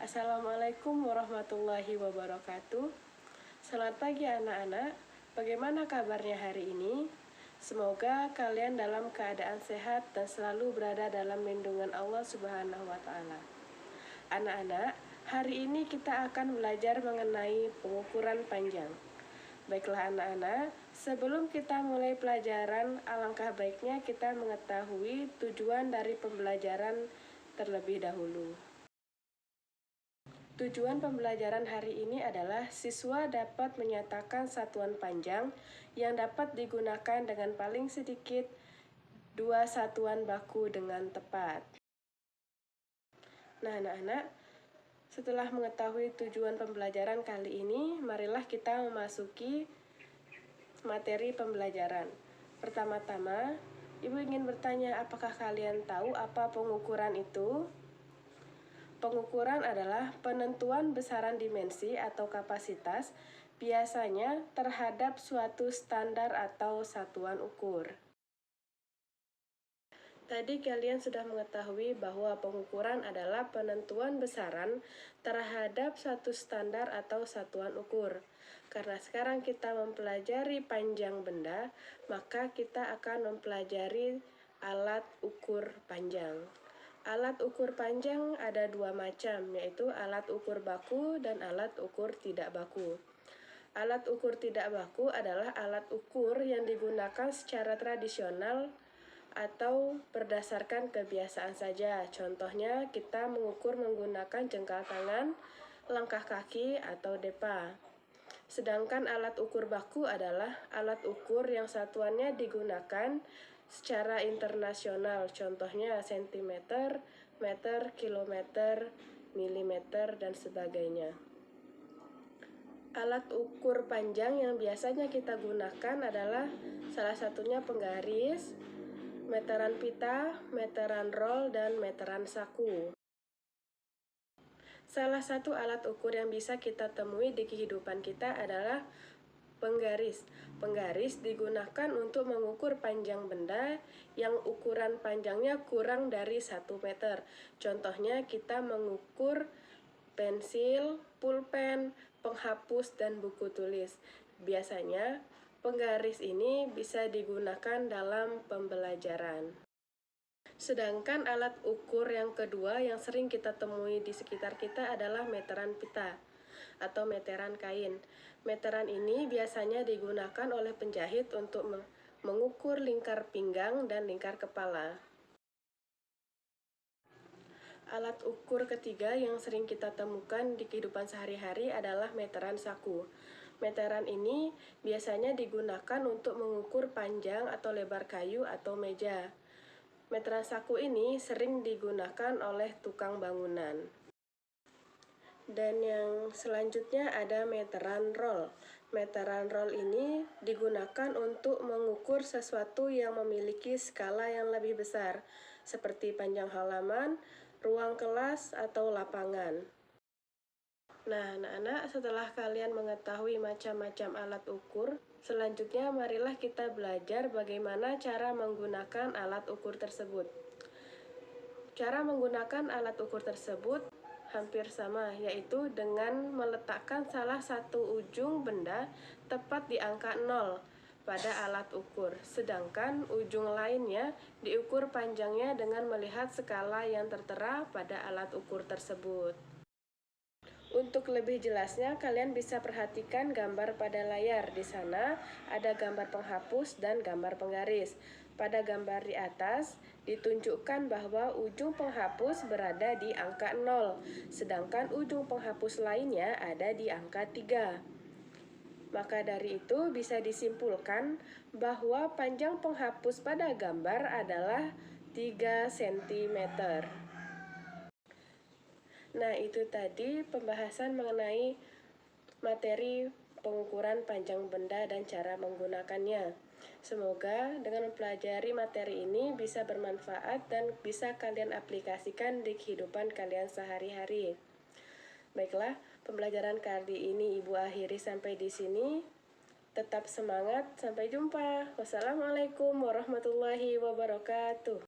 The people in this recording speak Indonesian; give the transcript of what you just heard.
Assalamualaikum warahmatullahi wabarakatuh. Selamat pagi anak-anak. Bagaimana kabarnya hari ini? Semoga kalian dalam keadaan sehat dan selalu berada dalam lindungan Allah Subhanahu wa Ta'ala. Anak-anak, hari ini kita akan belajar mengenai pengukuran panjang. Baiklah anak-anak, sebelum kita mulai pelajaran, alangkah baiknya kita mengetahui tujuan dari pembelajaran terlebih dahulu. Tujuan pembelajaran hari ini adalah siswa dapat menyatakan satuan panjang yang dapat digunakan dengan paling sedikit 2 satuan baku dengan tepat. Nah, anak-anak, setelah mengetahui tujuan pembelajaran kali ini, marilah kita memasuki materi pembelajaran. Pertama-tama, Ibu ingin bertanya, apakah kalian tahu apa pengukuran itu? Pengukuran adalah penentuan besaran dimensi atau kapasitas, biasanya terhadap suatu standar atau satuan ukur. Tadi kalian sudah mengetahui bahwa pengukuran adalah penentuan besaran terhadap satu standar atau satuan ukur. Karena sekarang kita mempelajari panjang benda, maka kita akan mempelajari alat ukur panjang. Alat ukur panjang ada 2 macam, yaitu alat ukur baku dan alat ukur tidak baku. Alat ukur tidak baku adalah alat ukur yang digunakan secara tradisional atau berdasarkan kebiasaan saja. Contohnya, kita mengukur menggunakan jengkal tangan, langkah kaki, atau depa. Sedangkan alat ukur baku adalah alat ukur yang satuannya digunakan secara internasional, contohnya sentimeter, meter, kilometer, milimeter, dan sebagainya. Alat ukur panjang yang biasanya kita gunakan adalah salah satunya penggaris, meteran pita, meteran roll, dan meteran saku. Salah satu alat ukur yang bisa kita temui di kehidupan kita adalah penggaris. Penggaris digunakan untuk mengukur panjang benda yang ukuran panjangnya kurang dari 1 meter. Contohnya kita mengukur pensil, pulpen, penghapus, dan buku tulis. Biasanya penggaris ini bisa digunakan dalam pembelajaran. Sedangkan alat ukur yang kedua yang sering kita temui di sekitar kita adalah meteran pita atau meteran kain. Meteran ini biasanya digunakan oleh penjahit untuk mengukur lingkar pinggang dan lingkar kepala. Alat ukur ketiga yang sering kita temukan di kehidupan sehari-hari adalah meteran saku. Meteran ini biasanya digunakan untuk mengukur panjang atau lebar kayu atau meja. Meteran saku ini sering digunakan oleh tukang bangunan. Dan yang selanjutnya ada meteran roll. Meteran roll ini digunakan untuk mengukur sesuatu yang memiliki skala yang lebih besar, seperti panjang halaman, ruang kelas, atau lapangan. Nah, anak-anak, setelah kalian mengetahui macam-macam alat ukur, selanjutnya marilah kita belajar bagaimana cara menggunakan alat ukur tersebut. Cara menggunakan alat ukur tersebut hampir sama, yaitu dengan meletakkan salah satu ujung benda tepat di angka 0 pada alat ukur, sedangkan ujung lainnya diukur panjangnya dengan melihat skala yang tertera pada alat ukur tersebut. Untuk lebih jelasnya, kalian bisa perhatikan gambar pada layar. Di sana ada gambar penghapus dan gambar penggaris. Pada gambar di atas, ditunjukkan bahwa ujung penghapus berada di angka 0, sedangkan ujung penghapus lainnya ada di angka 3. Maka dari itu bisa disimpulkan bahwa panjang penghapus pada gambar adalah 3 cm. Nah, itu tadi pembahasan mengenai materi pengukuran panjang benda dan cara menggunakannya. Semoga dengan mempelajari materi ini bisa bermanfaat dan bisa kalian aplikasikan di kehidupan kalian sehari-hari. Baiklah, pembelajaran kali ini Ibu akhiri sampai di sini. Tetap semangat, sampai jumpa. Wassalamualaikum warahmatullahi wabarakatuh.